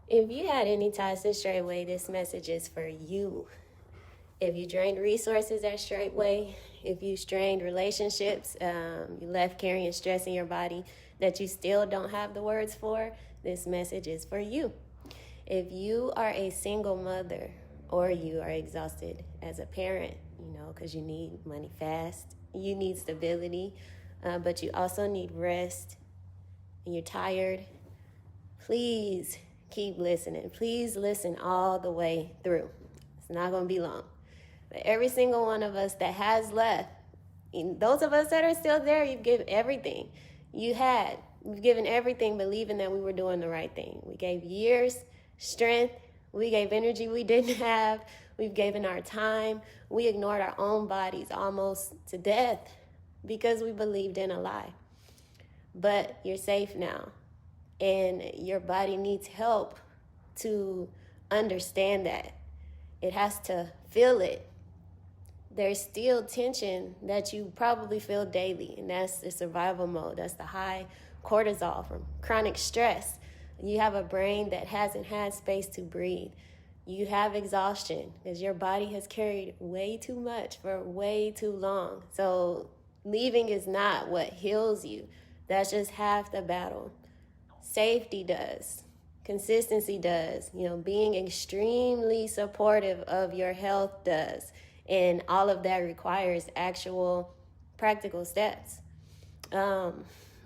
If you had any ties to Straitway, this message is for you. If you drained resources at Straitway, if you strained relationships, you left carrying stress in your body that you still don't have the words for, this message is for you. If you are a single mother or you are exhausted as a parent, because you need money fast, you need stability, but you also need rest, and you're tired, please keep listening. Please listen all the way through. It's not going to be long. But every single one of us that has left, those of us that are still there, you've given everything. We've given everything, believing that we were doing the right thing. We gave years, strength. We gave energy we didn't have. We've given our time. We ignored our own bodies almost to death because we believed in a lie. But you're safe now. And your body needs help to understand that. It has to feel it. There's still tension that you probably feel daily, and that's the survival mode. That's the high cortisol from chronic stress. You have a brain that hasn't had space to breathe. You have exhaustion because your body has carried way too much for way too long. So leaving is not what heals you. That's just half the battle. Safety does. Consistency does. Being extremely supportive of your health does. And all of that requires actual practical steps. Our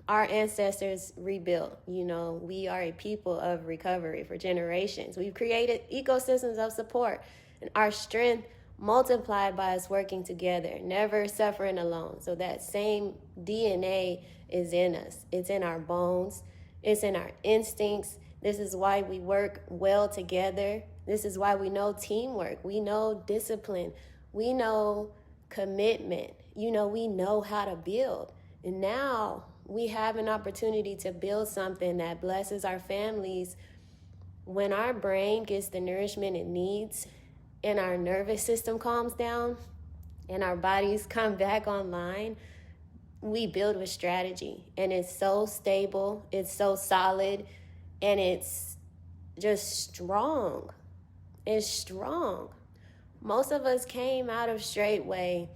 ancestors rebuilt. We are a people of recovery for generations. We've created ecosystems of support. And our strength multiplied by us working together, never suffering alone. So that same DNA is in us. It's in our bones. It's in our instincts. This is why we work well together. This is why we know teamwork. We know discipline. We know commitment. We know how to build. And now we have an opportunity to build something that blesses our families. When our brain gets the nourishment it needs and our nervous system calms down and our bodies come back online, we build with strategy, and it's so stable, it's so solid, and it's just strong. It's strong. Most of us came out of Straitway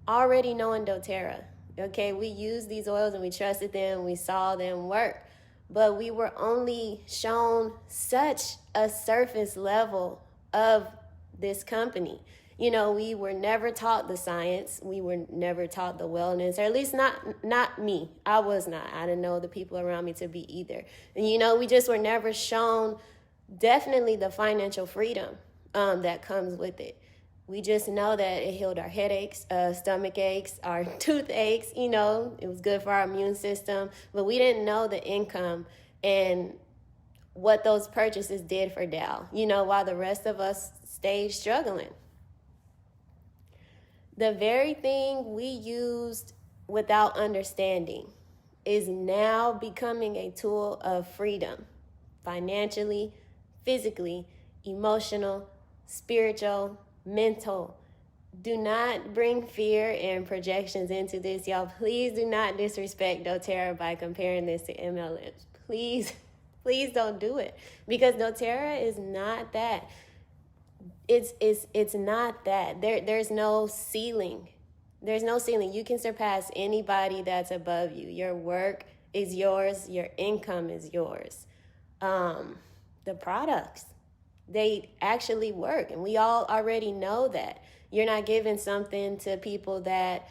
already knowing Doterra. Okay, we used these oils and we trusted them, we saw them work, but we were only shown such a surface level of this company. We were never taught the science. We were never taught the wellness, or at least not me. I was not. I didn't know the people around me to be either. And, we just were never shown definitely the financial freedom that comes with it. We just know that it healed our headaches, stomach aches, our toothaches. It was good for our immune system. But we didn't know the income and what those purchases did for Dow, while the rest of us stayed struggling. The very thing we used without understanding is now becoming a tool of freedom, financially, physically, emotional, spiritual, mental. Do not bring fear and projections into this, y'all. Please do not disrespect Doterra by comparing this to MLMs. Please don't do it, because Doterra is not that. It's not that. There's no ceiling. There's no ceiling. You can surpass anybody that's above you. Your work is yours. Your income is yours. The products, they actually work, and we all already know that. You're not giving something to people that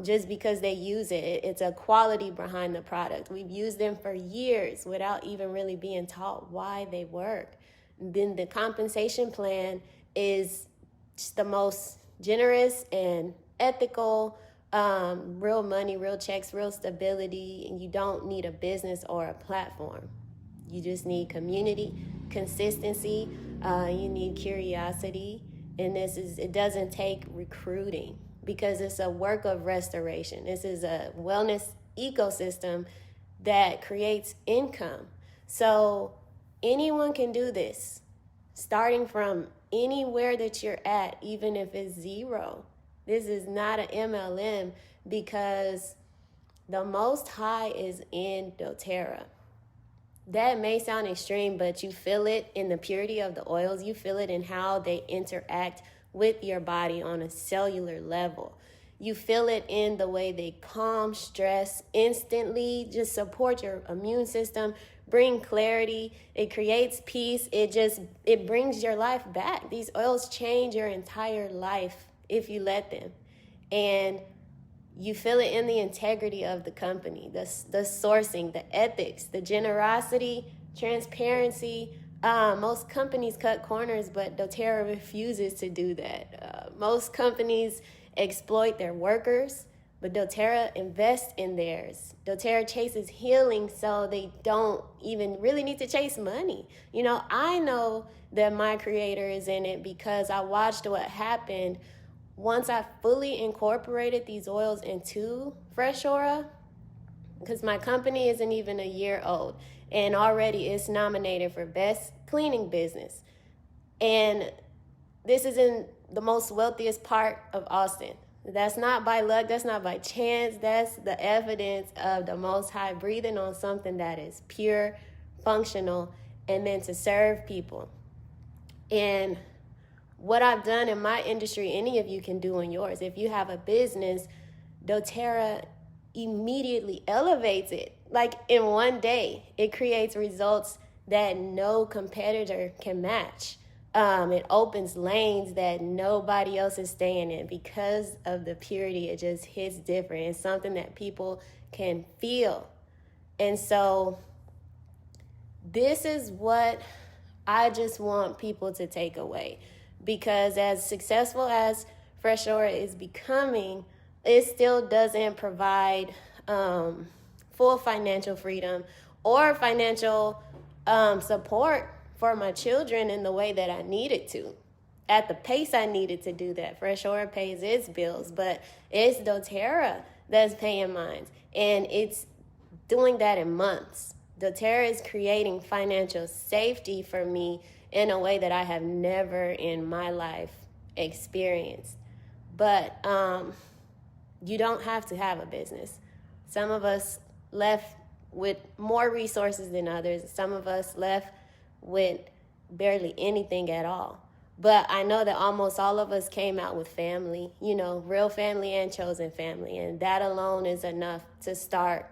just because they use it. It's a quality behind the product. We've used them for years without even really being taught why they work. Then the compensation plan is just the most generous and ethical, real money, real checks, real stability, and you don't need a business or a platform. You just need community, consistency, you need curiosity, and it doesn't take recruiting, because it's a work of restoration. This is a wellness ecosystem that creates income. So anyone can do this, starting from anywhere that you're at, even if it's zero. This is not an MLM, because the Most High is in Doterra. that may sound extreme, but you feel it in the purity of the oils. You feel it in how they interact with your body on a cellular level. You feel it in the way they calm stress instantly, just support your immune system, bring clarity. It creates peace. It brings your life back. These oils change your entire life if you let them. And you feel it in the integrity of the company, the sourcing, the ethics, the generosity, transparency. Most companies cut corners, but Doterra refuses to do that. Most companies exploit their workers, but Doterra invests in theirs. Doterra chases healing so they don't even really need to chase money. I know that my creator is in it because I watched what happened once I fully incorporated these oils into Fresh Aura, because my company isn't even a year old, and already it's nominated for Best Cleaning Business. And this is in the most wealthiest part of Austin. That's not by luck, that's not by chance, that's the evidence of the Most High breathing on something that is pure, functional, and meant to serve people. And what I've done in my industry, any of you can do in yours. If you have a business, Doterra immediately elevates it. Like in one day, it creates results that no competitor can match. It opens lanes that nobody else is staying in because of the purity. It just hits different. It's something that people can feel. And so this is what I just want people to take away. Because as successful as Fresh Aura is becoming, it still doesn't provide full financial freedom or financial support for my children in the way that I needed to. At the pace I needed to do that. Fresh Aura pays its bills, but it's Doterra that's paying mine. And it's doing that in months. Doterra is creating financial safety for me in a way that I have never in my life experienced. But you don't have to have a business. Some of us left with more resources than others. Some of us left with barely anything at all. But I know that almost all of us came out with family, real family and chosen family. And that alone is enough to start,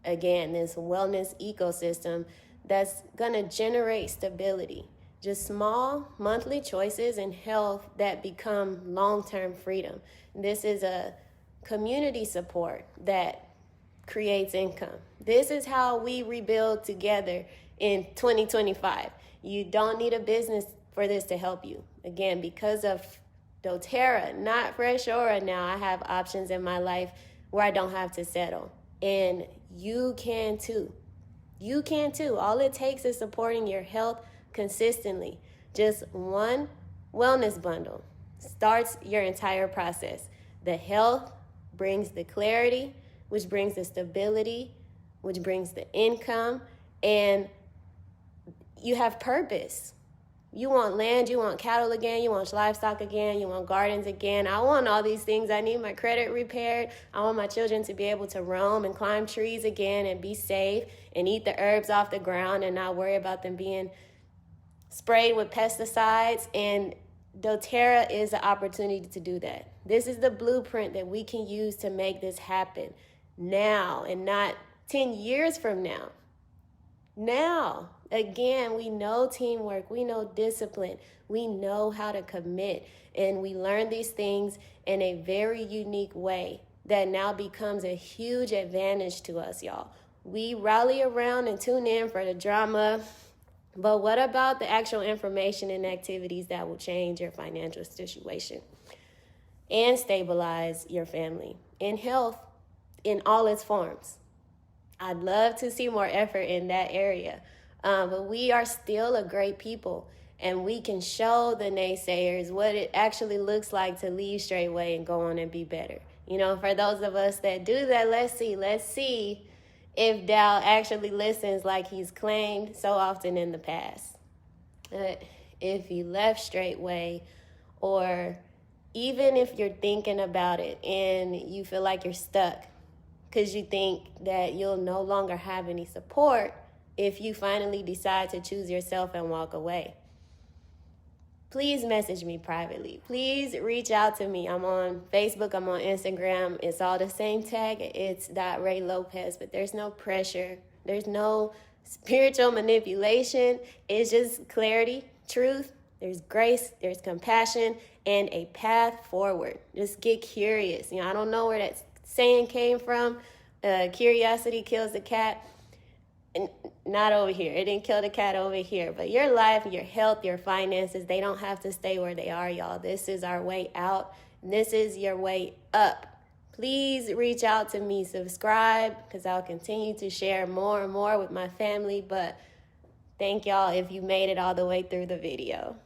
again, this wellness ecosystem that's going to generate stability. Just small monthly choices in health that become long-term freedom. This is a community support that creates income. This is how we rebuild together in 2025. You don't need a business for this to help you. Again, because of Doterra, not Fresh Aura, now I have options in my life where I don't have to settle. And you can too. You can too. All it takes is supporting your health consistently. Just one wellness bundle starts your entire process. The health brings the clarity, which brings the stability, which brings the income, and you have purpose. You want land, you want cattle again, you want livestock again, you want gardens again. I want all these things. I need my credit repaired. I want my children to be able to roam and climb trees again and be safe and eat the herbs off the ground and not worry about them being sprayed with pesticides. And Doterra is the opportunity to do that. This is the blueprint that we can use to make this happen now and not 10 years from now. Now, again, we know teamwork, we know discipline, we know how to commit, and we learn these things in a very unique way that now becomes a huge advantage to us, y'all. We rally around and tune in for the drama, but what about the actual information and activities that will change your financial situation and stabilize your family in health in all its forms? I'd love to see more effort in that area. But we are still a great people, and we can show the naysayers what it actually looks like to leave Straitway and go on and be better. For those of us that do that, let's see if Dow actually listens like he's claimed so often in the past. If you left Straitway, or even if you're thinking about it and you feel like you're stuck, because you think that you'll no longer have any support, if you finally decide to choose yourself and walk away. Please message me privately. Please reach out to me. I'm on Facebook. I'm on Instagram. It's all the same tag. Its.rayelopez, but there's no pressure. There's no spiritual manipulation. It's just clarity, truth. There's grace. There's compassion and a path forward. Just get curious. I don't know where that saying came from. Curiosity kills the cat. And not over here. It didn't kill the cat over here. But your life, your health, your finances, they don't have to stay where they are, y'all. This is our way out. And this is your way up. Please reach out to me. Subscribe, because I'll continue to share more and more with my family. But thank y'all if you made it all the way through the video.